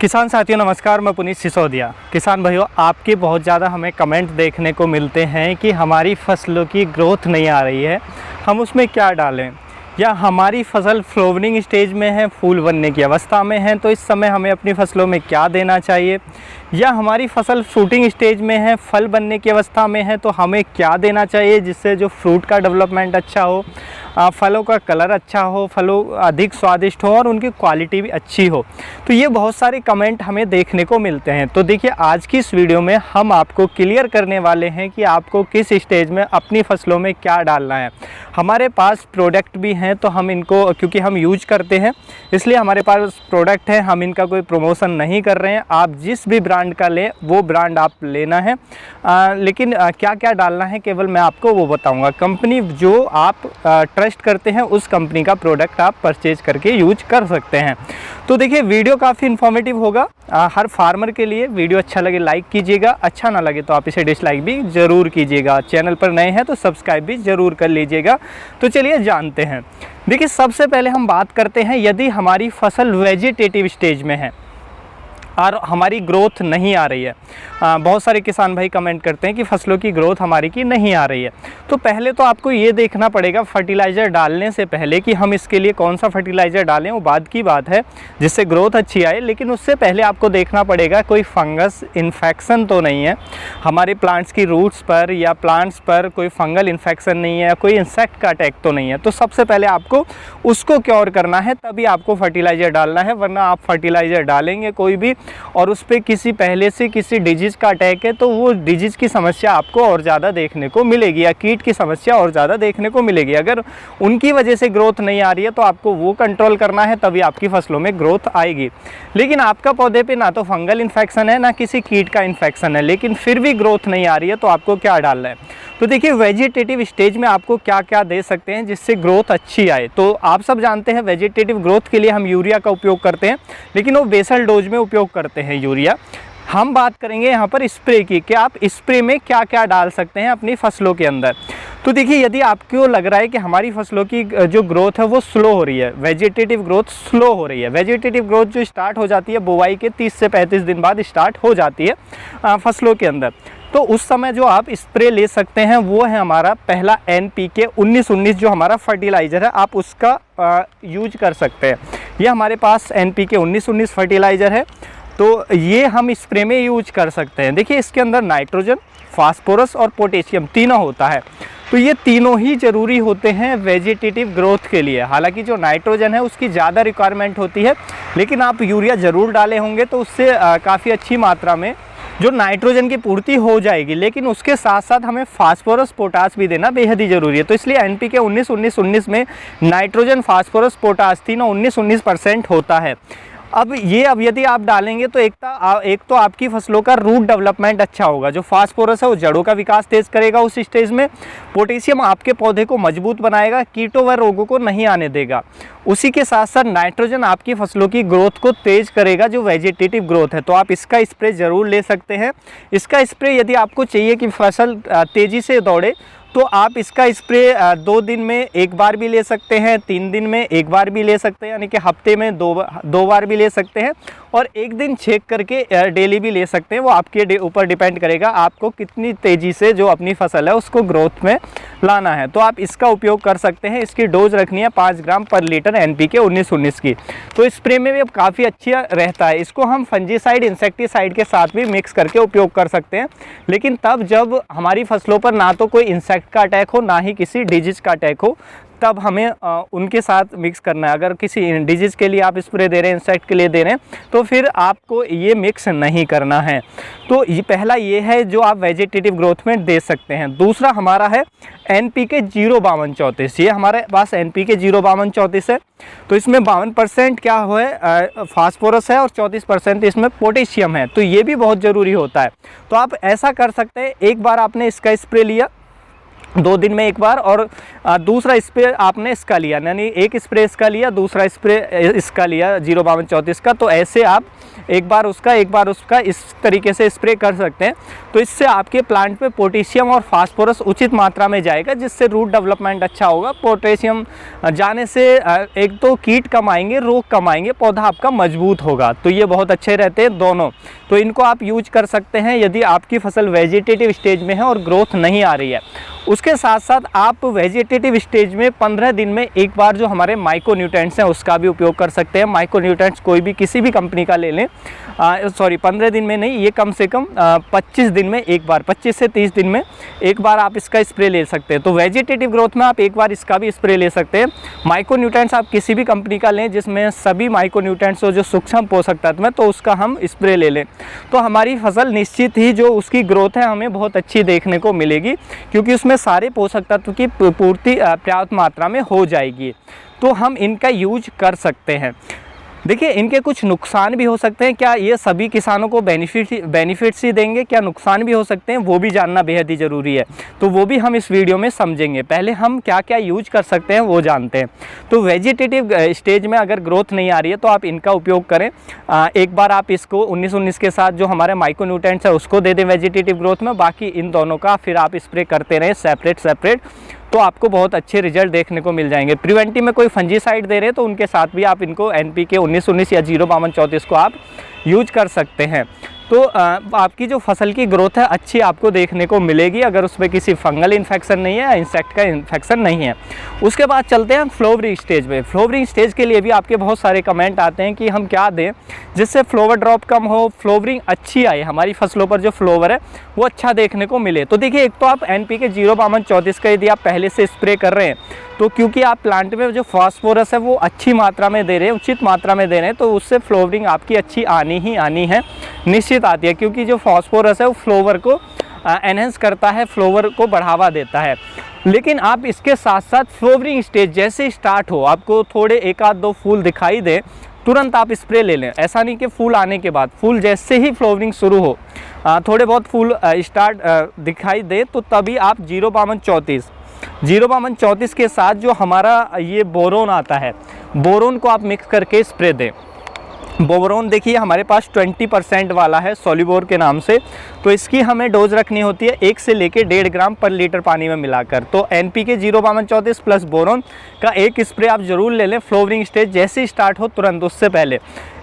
किसान साथियों नमस्कार, मैं पुनीत सिसोदिया। किसान भाइयों, आपके बहुत ज़्यादा हमें कमेंट देखने को मिलते हैं कि हमारी फसलों की ग्रोथ नहीं आ रही है, हम उसमें क्या डालें, या हमारी फसल फ्लावरिंग स्टेज में है, फूल बनने की अवस्था में है, तो इस समय हमें अपनी फसलों में क्या देना चाहिए, या हमारी फसल फ्रूटिंग स्टेज में है, फल बनने की अवस्था में है, तो हमें क्या देना चाहिए जिससे जो फ्रूट का डेवलपमेंट अच्छा हो, फलों का कलर अच्छा हो, फलों अधिक स्वादिष्ट हो और उनकी क्वालिटी भी अच्छी हो। तो ये बहुत सारे कमेंट हमें देखने को मिलते हैं। तो देखिए, आज की इस वीडियो में हम आपको क्लियर करने वाले हैं कि आपको किस स्टेज में अपनी फसलों में क्या डालना है। हमारे पास प्रोडक्ट भी हैं, तो हम इनको, क्योंकि हम यूज करते हैं इसलिए हमारे पास प्रोडक्ट है, हम इनका कोई प्रमोशन नहीं कर रहे हैं। आप जिस भी ब्रांड का लें वो ब्रांड आप लेना है, लेकिन क्या क्या डालना है केवल मैं आपको वो बताऊंगा। कंपनी जो आप ट्रस्ट करते हैं उस कंपनी का प्रोडक्ट आप परचेज करके यूज कर सकते हैं। तो देखिए, वीडियो काफ़ी इन्फॉर्मेटिव होगा हर फार्मर के लिए। वीडियो अच्छा लगे लाइक कीजिएगा, अच्छा ना लगे तो आप इसे डिसलाइक भी ज़रूर कीजिएगा। चैनल पर नए हैं तो सब्सक्राइब भी ज़रूर कर लीजिएगा। तो चलिए जानते हैं। देखिए, सबसे पहले हम बात करते हैं, यदि हमारी फसल वेजिटेटिव स्टेज में है और हमारी ग्रोथ नहीं आ रही है। बहुत सारे किसान भाई कमेंट करते हैं कि फसलों की ग्रोथ हमारी की नहीं आ रही है। तो पहले तो आपको ये देखना पड़ेगा फर्टिलाइज़र डालने से पहले कि हम इसके लिए कौन सा फर्टिलाइज़र डालें, वो बाद की बात है जिससे ग्रोथ अच्छी आए। लेकिन उससे पहले आपको देखना पड़ेगा कोई फंगस इन्फेक्शन तो नहीं है हमारे प्लांट्स की रूट्स पर, या प्लांट्स पर कोई फंगल इन्फेक्शन नहीं है, कोई इंसेक्ट का अटैक तो नहीं है। तो सबसे पहले आपको उसको क्योर करना है, तभी आपको फर्टिलाइज़र डालना है। वरना आप फर्टिलाइज़र डालेंगे कोई भी और उस पर किसी पहले से किसी डिजीज़ का अटैक है, तो वो डिजीज़ की समस्या आपको और ज़्यादा देखने को मिलेगी, या कीट की समस्या और ज़्यादा देखने को मिलेगी। अगर उनकी वजह से ग्रोथ नहीं आ रही है तो आपको वो कंट्रोल करना है, तभी आपकी फसलों में ग्रोथ आएगी। लेकिन आपका पौधे पे ना तो फंगल इन्फेक्शन है ना किसी कीट का इन्फेक्शन है, लेकिन फिर भी ग्रोथ नहीं आ रही है, तो आपको क्या डालना है। तो देखिए, वेजिटेटिव स्टेज में आपको क्या क्या दे सकते हैं जिससे ग्रोथ अच्छी आए। तो आप सब जानते हैं वेजिटेटिव ग्रोथ के लिए हम यूरिया का उपयोग करते हैं, लेकिन वो बेसल डोज में उपयोग करते हैं यूरिया। हम बात करेंगे यहाँ पर स्प्रे की, कि आप स्प्रे में क्या क्या डाल सकते हैं अपनी फसलों के अंदर। तो देखिए, यदि आपको लग रहा है कि हमारी फसलों की जो ग्रोथ है वो स्लो हो रही है, वेजिटेटिव ग्रोथ स्लो हो रही है, वेजिटेटिव ग्रोथ जो स्टार्ट हो जाती है बुवाई के 30 से 35 दिन बाद स्टार्ट हो जाती है फसलों के अंदर, तो उस समय जो आप स्प्रे ले सकते हैं वो है हमारा पहला NPK 19-19 जो हमारा फर्टिलाइज़र है, आप उसका यूज कर सकते हैं। ये हमारे पास NPK 19-19 फर्टिलाइज़र है, तो ये हम स्प्रे में यूज कर सकते हैं। देखिए, इसके अंदर नाइट्रोजन, फास्फोरस और पोटेशियम तीनों होता है, तो ये तीनों ही ज़रूरी होते हैं वेजिटेटिव ग्रोथ के लिए। हालांकि जो नाइट्रोजन है उसकी ज़्यादा रिक्वायरमेंट होती है, लेकिन आप यूरिया ज़रूर डाले होंगे तो उससे काफ़ी अच्छी मात्रा में जो नाइट्रोजन की पूर्ति हो जाएगी। लेकिन उसके साथ साथ हमें फास्फोरस पोटास भी देना बेहद ही ज़रूरी है। तो इसलिए NPK 19-19-19 में नाइट्रोजन, फास्फोरस, पोटास तीनों 19-19% होता है। अब यदि आप डालेंगे तो एक तो आपकी फसलों का रूट डेवलपमेंट अच्छा होगा। जो फास्फोरस है वो जड़ों का विकास तेज करेगा उस स्टेज में। पोटेशियम आपके पौधे को मजबूत बनाएगा, कीटों व रोगों को नहीं आने देगा। उसी के साथ साथ नाइट्रोजन आपकी फसलों की ग्रोथ को तेज करेगा, जो वेजिटेटिव ग्रोथ है। तो आप इसका स्प्रे ज़रूर ले सकते हैं। इसका स्प्रे यदि आपको चाहिए कि फसल तेज़ी से दौड़े, तो आप इसका स्प्रे 2 दिन में एक बार भी ले सकते हैं, 3 दिन में एक बार भी ले सकते हैं, यानी कि हफ्ते में दो बार भी ले सकते हैं, और एक दिन चेक करके डेली भी ले सकते हैं। वो आपके ऊपर डिपेंड करेगा आपको कितनी तेज़ी से जो अपनी फसल है उसको ग्रोथ में लाना है। तो आप इसका उपयोग कर सकते हैं। इसकी डोज रखनी है 5 ग्राम पर लीटर NPK 19-19 की। तो स्प्रे में भी अब काफ़ी अच्छा रहता है। इसको हम फंजीसाइड, इंसेक्टिसाइड के साथ भी मिक्स करके उपयोग कर सकते हैं, लेकिन तब जब हमारी फसलों पर ना तो कोई इंसेक्ट का अटैक हो, ना ही किसी डिजीज का अटैक हो, तब हमें उनके साथ मिक्स करना है। अगर किसी डिजीज के लिए आप स्प्रे दे रहे हैं, इंसेक्ट के लिए दे रहे हैं, तो फिर आपको ये मिक्स नहीं करना है। तो ये पहला ये है जो आप वेजिटेटिव ग्रोथ में दे सकते हैं। दूसरा हमारा है NPK 05234। ये हमारे पास NPK 05234 है। तो इसमें 52% क्या है फास्फोरस है और 34% इसमें पोटेशियम है। तो ये भी बहुत ज़रूरी होता है। तो आप ऐसा कर सकते हैं, एक बार आपने इसका स्प्रे लिया 2 दिन में एक बार, और दूसरा स्प्रे आपने इसका लिया, यानी एक स्प्रे इसका लिया, दूसरा स्प्रे इसका लिया 05234 का। तो ऐसे आप एक बार उसका इस तरीके से स्प्रे कर सकते हैं। तो इससे आपके प्लांट पे पोटेशियम और फास्फोरस उचित मात्रा में जाएगा, जिससे रूट डेवलपमेंट अच्छा होगा। पोटेशियम जाने से एक तो कीट कम आएंगे, रोग कम आएंगे, पौधा आपका मजबूत होगा। तो ये बहुत अच्छे रहते हैं दोनों। तो इनको आप यूज कर सकते हैं यदि आपकी फसल वेजिटेटिव स्टेज में है और ग्रोथ नहीं आ रही है। उसके साथ साथ आप वेजिटेटिव स्टेज में 15 दिन में एक बार जो हमारे माइक्रो न्यूट्रेंट्स हैं उसका भी उपयोग कर सकते हैं। माइक्रो न्यूट्रेंट्स कोई भी किसी भी कंपनी का ले लें, 15 दिन में नहीं, ये कम से कम 25 दिन में एक बार, 25 से 30 दिन में एक बार आप इसका स्प्रे ले सकते हैं। तो वेजिटेटिव ग्रोथ में आप एक बार इसका भी स्प्रे ले सकते हैं। माइक्रो न्यूट्रेंट्स आप किसी भी कंपनी का लें जिसमें सभी माइक्रो न्यूट्रेंट्स हो, जो सूक्ष्म पोषक तत्व हैं, तो उसका हम स्प्रे ले लें तो हमारी फसल निश्चित ही जो उसकी ग्रोथ है हमें बहुत अच्छी देखने को मिलेगी, क्योंकि उसमें सारे पोषक तत्व की पूर्ति पर्याप्त मात्रा में हो जाएगी। तो हम इनका यूज कर सकते हैं। देखिए, इनके कुछ नुकसान भी हो सकते हैं। क्या ये सभी किसानों को बेनिफिट्स ही देंगे, क्या नुकसान भी हो सकते हैं, वो भी जानना बेहद ही ज़रूरी है। तो वो भी हम इस वीडियो में समझेंगे। पहले हम क्या क्या यूज कर सकते हैं वो जानते हैं। तो वेजिटेटिव स्टेज में अगर ग्रोथ नहीं आ रही है तो आप इनका उपयोग करें। एक बार आप इसको 19-19 के साथ जो हमारे माइक्रो न्यूट्रेंट्स है उसको दे दें वेजिटेटिव ग्रोथ में, बाकी इन दोनों का फिर आप स्प्रे करते रहें सेपरेट, तो आपको बहुत अच्छे रिजल्ट देखने को मिल जाएंगे। प्रिवेंटिव में कोई फंजीसाइड दे रहे हैं तो उनके साथ भी आप इनको NPK 19-19 या 052-34 को आप यूज कर सकते हैं। तो आपकी जो फसल की ग्रोथ है अच्छी आपको देखने को मिलेगी, अगर उसमें किसी फंगल इन्फेक्शन नहीं है या इंसेक्ट का इन्फेक्शन नहीं है। उसके बाद चलते हैं फ्लावरिंग स्टेज में। फ्लावरिंग स्टेज के लिए भी आपके बहुत सारे कमेंट आते हैं कि हम क्या दें जिससे फ्लावर ड्रॉप कम हो, फ्लावरिंग अच्छी आए, हमारी फसलों पर जो फ्लावर है वो अच्छा देखने को मिले। तो देखिए, एक तो आप NPK 052-34 का यदि आप पहले से स्प्रे कर रहे हैं तो क्योंकि आप प्लांट में जो फास्फोरस है वो अच्छी मात्रा में दे रहे हैं, उचित मात्रा में दे रहे हैं, तो उससे फ्लावरिंग आपकी अच्छी आनी है, निश्चित आती है। क्योंकि जो फास्फोरस है वो फ्लावर को एनहेंस करता है, फ्लावर को बढ़ावा देता है। लेकिन आप इसके साथ साथ फ्लावरिंग स्टेज जैसे स्टार्ट हो, आपको थोड़े 1-2 फूल दिखाई दे, तुरंत आप स्प्रे ले लें। ऐसा नहीं कि फूल आने के बाद, फूल जैसे ही फ्लावरिंग शुरू हो, थोड़े बहुत फूल दिखाई दे, तो तभी आप 052-34 के साथ जो हमारा ये बोरोन आता है, बोरोन को आप मिक्स करके स्प्रे दें। बोरोन देखिए हमारे पास 20% वाला है सोल्यूबोर के नाम से। तो इसकी हमें डोज रखनी होती है 1 से लेकर 1.5 ग्राम पर लीटर पानी में मिलाकर। तो NPK 052-34 प्लस बोरोन का एक स्प्रे आप जरूर ले लें फ्लावरिंग स्टेज जैसे स्टार्ट हो, तुरंत उससे पहले।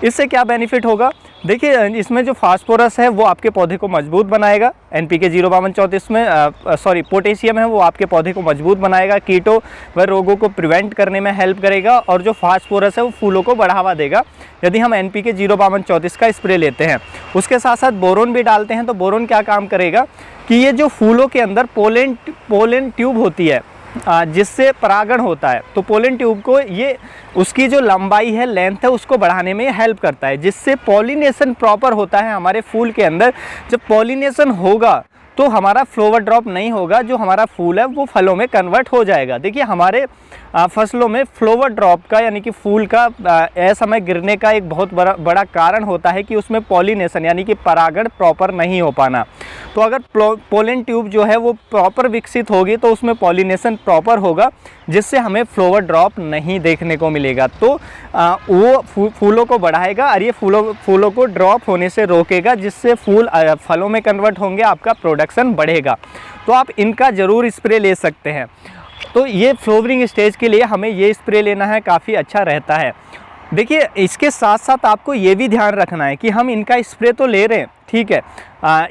इससे क्या बेनिफिट होगा, देखिए इसमें जो फास्फोरस है वो आपके पौधे को मजबूत बनाएगा। NPK 052-34 में पोटेशियम है वो आपके पौधे को मजबूत बनाएगा, कीटों व रोगों को प्रिवेंट करने में हेल्प करेगा, और जो फास्फोरस है वो फूलों को बढ़ावा देगा यदि हम NPK 052-34 का स्प्रे लेते हैं। उसके साथ साथ बोरोन भी डालते हैं। तो बोरोन क्या काम करेगा कि ये जो फूलों के अंदर पोलन ट्यूब होती है जिससे परागण होता है, तो पोलन ट्यूब को ये उसकी जो लंबाई है, लेंथ है, उसको बढ़ाने में हेल्प करता है, जिससे पॉलिनेशन प्रॉपर होता है हमारे फूल के अंदर। जब पॉलिनेशन होगा तो हमारा फ्लावर ड्रॉप नहीं होगा, जो हमारा फूल है वो फलों में कन्वर्ट हो जाएगा। देखिए हमारे फसलों में फ्लावर ड्रॉप का यानी कि फूल का असमय गिरने का एक बहुत बड़ा कारण होता है कि उसमें पॉलिनेशन यानी कि परागण प्रॉपर नहीं हो पाना। तो अगर पोलन ट्यूब जो है वो प्रॉपर विकसित होगी तो उसमें पॉलिनेशन प्रॉपर होगा, जिससे हमें फ्लावर ड्रॉप नहीं देखने को मिलेगा। तो वो फूलों को बढ़ाएगा और ये फूलों को ड्रॉप होने से रोकेगा, जिससे फूल फलों में कन्वर्ट होंगे, आपका प्रोडक्शन बढ़ेगा। तो आप इनका ज़रूर स्प्रे ले सकते हैं। तो ये फ्लावरिंग स्टेज के लिए हमें ये स्प्रे लेना है, काफ़ी अच्छा रहता है। देखिए इसके साथ साथ आपको ये भी ध्यान रखना है कि हम इनका स्प्रे तो ले रहे हैं, ठीक है,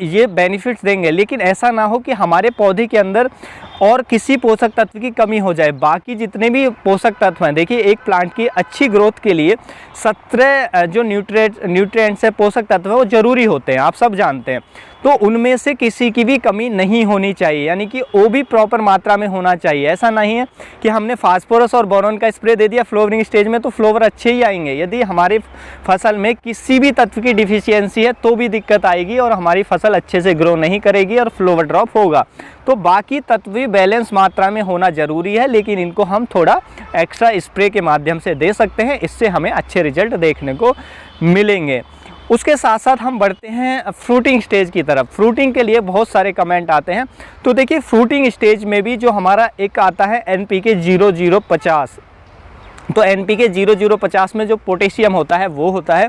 ये बेनिफिट्स देंगे, लेकिन ऐसा ना हो कि हमारे पौधे के अंदर और किसी पोषक तत्व की कमी हो जाए। बाकी जितने भी पोषक तत्व हैं, देखिए एक प्लांट की अच्छी ग्रोथ के लिए 17 जो न्यूट्रिएंट्स है, पोषक तत्व है, वो ज़रूरी होते हैं, आप सब जानते हैं। तो उनमें से किसी की भी कमी नहीं होनी चाहिए, यानी कि वो भी प्रॉपर मात्रा में होना चाहिए। ऐसा नहीं है कि हमने फास्फोरस और बोरोन का स्प्रे दे दिया फ्लावरिंग स्टेज में तो फ्लावर अच्छे ही आएंगे। यदि हमारी फसल में किसी भी तत्व की डिफिशियंसी है तो भी दिक्कत आएगी और हमारी फसल अच्छे से ग्रो नहीं करेगी और फ्लावर ड्रॉप होगा। तो बाकी तत्व भी बैलेंस मात्रा में होना ज़रूरी है, लेकिन इनको हम थोड़ा एक्स्ट्रा स्प्रे के माध्यम से दे सकते हैं, इससे हमें अच्छे रिजल्ट देखने को मिलेंगे। उसके साथ साथ हम बढ़ते हैं फ्रूटिंग स्टेज की तरफ। फ्रूटिंग के लिए बहुत सारे कमेंट आते हैं। तो देखिए फ्रूटिंग स्टेज में भी जो हमारा एक आता है NPK 0050, तो NPK 0050 में जो पोटेशियम होता है वो होता है,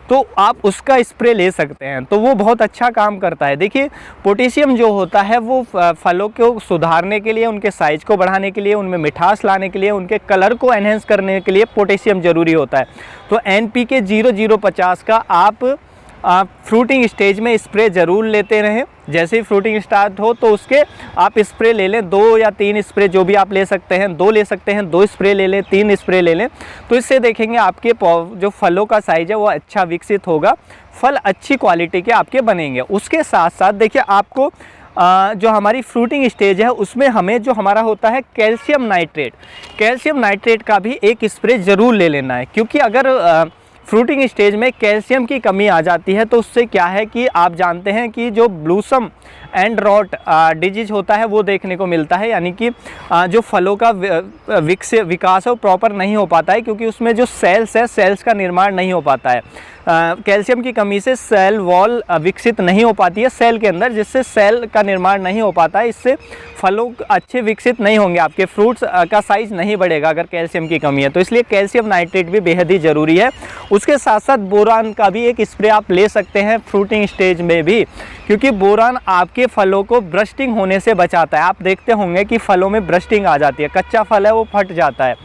तो आप उसका स्प्रे ले सकते हैं, तो वो बहुत अच्छा काम करता है। देखिए पोटेशियम जो होता है वो फलों को सुधारने के लिए, उनके साइज़ को बढ़ाने के लिए, उनमें मिठास लाने के लिए, उनके कलर को एनहेंस करने के लिए पोटेशियम ज़रूरी होता है। तो NPK 0050 का आप फ्रूटिंग स्टेज में स्प्रे ज़रूर लेते रहें। जैसे ही फ्रूटिंग स्टार्ट हो तो उसके आप स्प्रे ले लें, 2 या 3 स्प्रे जो भी आप ले सकते हैं, 2 ले सकते हैं, 2 स्प्रे ले लें, 3 स्प्रे ले लें। तो इससे देखेंगे आपके जो फलों का साइज़ है वो अच्छा विकसित होगा, फल अच्छी क्वालिटी के आपके बनेंगे। उसके साथ साथ देखिए आपको जो हमारी फ्रूटिंग स्टेज है उसमें हमें जो हमारा होता है कैल्शियम नाइट्रेट का भी एक स्प्रे ज़रूर ले लेना है, क्योंकि अगर फ्रूटिंग स्टेज में कैल्शियम की कमी आ जाती है तो उससे क्या है कि आप जानते हैं कि जो ब्लूसम एंड रॉट डिजीज होता है वो देखने को मिलता है, यानी कि जो फलों का विकास है वो प्रॉपर नहीं हो पाता है, क्योंकि उसमें जो सेल्स है, सेल्स का निर्माण नहीं हो पाता है। कैल्शियम की कमी से सेल वॉल विकसित नहीं हो पाती है सेल के अंदर, जिससे सेल का निर्माण नहीं हो पाता है, इससे फलों अच्छे विकसित नहीं होंगे, आपके फ्रूट्स का साइज़ नहीं बढ़ेगा अगर कैल्शियम की कमी है। तो इसलिए कैल्शियम नाइट्रेट भी बेहद ही ज़रूरी है। उसके साथ साथ बोरान का भी एक स्प्रे आप ले सकते हैं फ्रूटिंग स्टेज में भी, क्योंकि बोरान आपके फलों को ब्रस्टिंग होने से बचाता है। आप देखते होंगे कि फलों में ब्रस्टिंग आ जाती है, कच्चा फल है वो फट जाता है,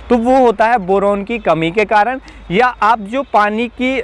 तो वो होता है बोरोन की कमी के कारण। या आप जो पानी की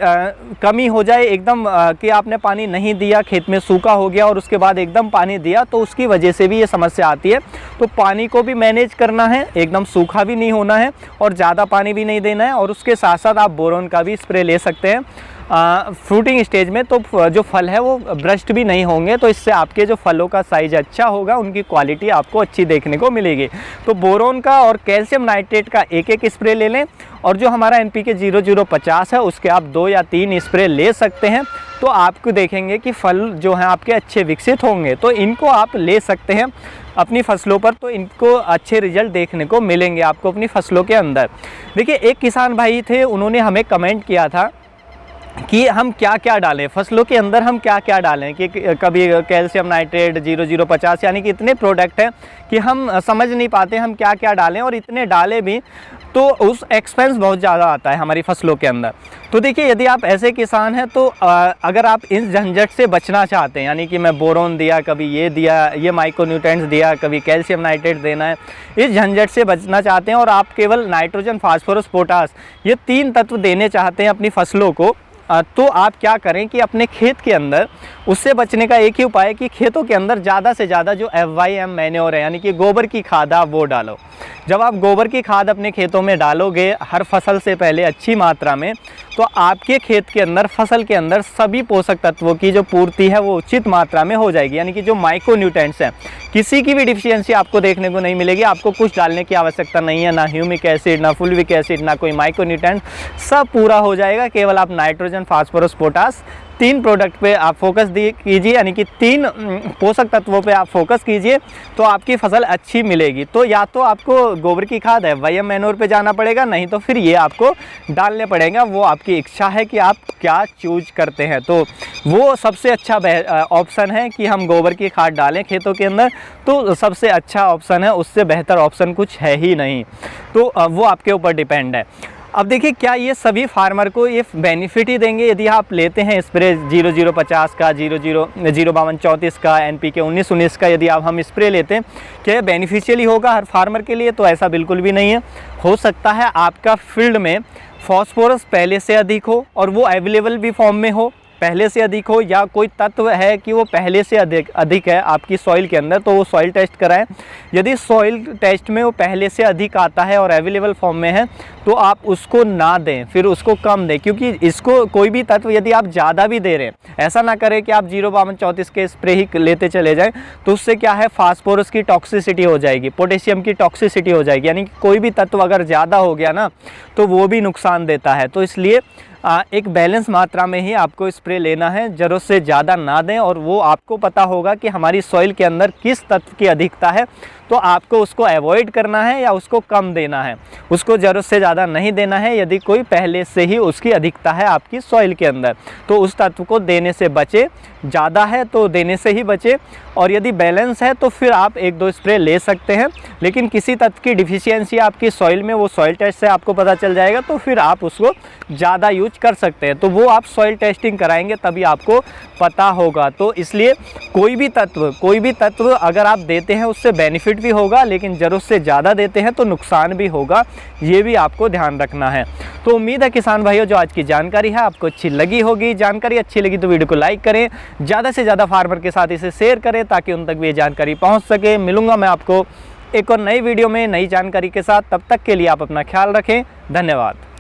कमी हो जाए एकदम कि आपने पानी नहीं दिया, खेत में सूखा हो गया और उसके बाद एकदम पानी दिया, तो उसकी वजह से भी ये समस्या आती है। तो पानी को भी मैनेज करना है, एकदम सूखा भी नहीं होना है और ज़्यादा पानी भी नहीं देना है। और उसके साथ साथ आप बोरोन का भी स्प्रे ले सकते हैं फ्रूटिंग स्टेज में, तो जो फल है वो ब्रस्ट भी नहीं होंगे, तो इससे आपके जो फलों का साइज़ अच्छा होगा, उनकी क्वालिटी आपको अच्छी देखने को मिलेगी। तो बोरोन का और कैल्शियम नाइट्रेट का एक स्प्रे ले लें, और जो हमारा NPK 0050 है उसके आप 2 या 3 स्प्रे ले सकते हैं। तो आपको देखेंगे कि फल जो हैं आपके अच्छे विकसित होंगे, तो इनको आप ले सकते हैं अपनी फसलों पर, तो इनको अच्छे रिजल्ट देखने को मिलेंगे आपको अपनी फसलों के अंदर। देखिए एक किसान भाई थे, उन्होंने हमें कमेंट किया था कि हम क्या क्या डालें फसलों के अंदर, हम क्या क्या डालें, कि कभी कैल्शियम नाइट्रेट 0050, यानी कि इतने प्रोडक्ट हैं कि हम समझ नहीं पाते हम क्या क्या डालें, और इतने डालें भी तो उस एक्सपेंस बहुत ज़्यादा आता है हमारी फसलों के अंदर। तो देखिए यदि आप ऐसे किसान हैं तो अगर आप इस झंझट से बचना चाहते हैं, यानी कि मैं बोरोन दिया, कभी ये दिया, ये माइक्रोन्यूट्रेंट्स दिया, कभी कैल्शियम नाइट्रेट देना है, इस झंझट से बचना चाहते हैं और आप केवल नाइट्रोजन, फास्फोरस, पोटास ये 3 तत्व देने चाहते हैं अपनी फसलों को, तो आप क्या करें कि अपने खेत के अंदर उससे बचने का एक ही उपाय है कि खेतों के अंदर ज़्यादा से ज़्यादा जो FYM मैन्योर है, यानी कि गोबर की खाद आप वो डालो। जब आप गोबर की खाद अपने खेतों में डालोगे हर फसल से पहले अच्छी मात्रा में, तो आपके खेत के अंदर, फसल के अंदर सभी पोषक तत्वों की जो पूर्ति है वो उचित मात्रा में हो जाएगी, यानी कि जो माइक्रोन्यूट्रेंट्स हैं किसी की भी डिफिशियंसी आपको देखने को नहीं मिलेगी। आपको कुछ डालने की आवश्यकता नहीं है, ना ह्यूमिक एसिड, ना फुल्विक एसिड, ना कोई माइक्रोन्यूट्रेंट, सब पूरा हो जाएगा। केवल आप नाइट्रोजन, फास्फोरस, पोटास 3 प्रोडक्ट पे आप फोकस कीजिए, यानी कि 3 पोषक तत्वों पे आप फोकस कीजिए, तो आपकी फसल अच्छी मिलेगी। तो या तो आपको गोबर की खाद FYM मैन्योर पे जाना पड़ेगा, नहीं तो फिर ये आपको डालने पड़ेगा, वो आपकी इच्छा है कि आप क्या चूज करते हैं। तो वो सबसे अच्छा ऑप्शन है कि हम गोबर की खाद डालें खेतों के अंदर, तो सबसे अच्छा ऑप्शन है, उससे बेहतर ऑप्शन कुछ है ही नहीं। तो वो आपके ऊपर डिपेंड है। अब देखिए क्या ये सभी फार्मर को ये बेनिफिट ही देंगे यदि आप लेते हैं स्प्रे 0050 का, 05234 का, NPK 1919 का, यदि आप हम स्प्रे लेते हैं, क्या बेनिफिशियली होगा हर फार्मर के लिए? तो ऐसा बिल्कुल भी नहीं है। हो सकता है आपका फील्ड में फॉस्फोरस पहले से अधिक हो और वो अवेलेबल भी फॉर्म में हो, पहले से अधिक हो, या कोई तत्व है कि वो पहले से अधिक है आपकी सॉइल के अंदर, तो वो सॉइल टेस्ट कराएं। यदि सॉइल टेस्ट में वो पहले से अधिक आता है और अवेलेबल फॉर्म में है, तो आप उसको ना दें, फिर उसको कम दें, क्योंकि इसको कोई भी तत्व यदि आप ज़्यादा भी दे रहे हैं, ऐसा ना करें कि आप 05234 के स्प्रे ही लेते चले जाएं, तो उससे क्या है फास्फोरस की टॉक्सिसिटी हो जाएगी, पोटेशियम की टॉक्सिसिटी हो जाएगी, यानी कि कोई भी तत्व अगर ज़्यादा हो गया ना तो वो भी नुकसान देता है। तो इसलिए एक बैलेंस मात्रा में ही आपको स्प्रे लेना है, ज़रूरत से ज़्यादा ना दें। और वो आपको पता होगा कि हमारी सॉइल के अंदर किस तत्व की अधिकता है, तो आपको उसको अवॉइड करना है या उसको कम देना है। उसको ज़रूरत से ज़्यादा नहीं देना है। यदि कोई पहले से ही उसकी अधिकता है आपकी सॉइल के अंदर, तो उस तत्व को देने से बचे। ज़्यादा है तो देने से ही बचे, और यदि बैलेंस है तो फिर आप 1-2 स्प्रे ले सकते हैं। लेकिन किसी तत्व की डिफिशियंसी आपकी सॉइल में, वो सॉइल टेस्ट से आपको पता चल जाएगा, तो फिर आप उसको ज़्यादा यूज कर सकते हैं। तो वो आप सॉइल टेस्टिंग कराएंगे तभी आपको पता होगा। तो इसलिए कोई भी तत्व अगर आप देते हैं उससे बेनिफिट भी होगा, लेकिन ज़रूरत से ज़्यादा देते हैं तो नुकसान भी होगा, ये भी आपको ध्यान रखना है। तो उम्मीद है किसान भाइयों, जो आज की जानकारी है आपको अच्छी लगी होगी। जानकारी अच्छी लगी तो वीडियो को लाइक करें, ज़्यादा से ज़्यादा फार्मर के साथ इसे शेयर करें ताकि उन तक भी ये जानकारी पहुंच सके। मिलूंगा मैं आपको एक और नई वीडियो में नई जानकारी के साथ। तब तक के लिए आप अपना ख्याल रखें। धन्यवाद।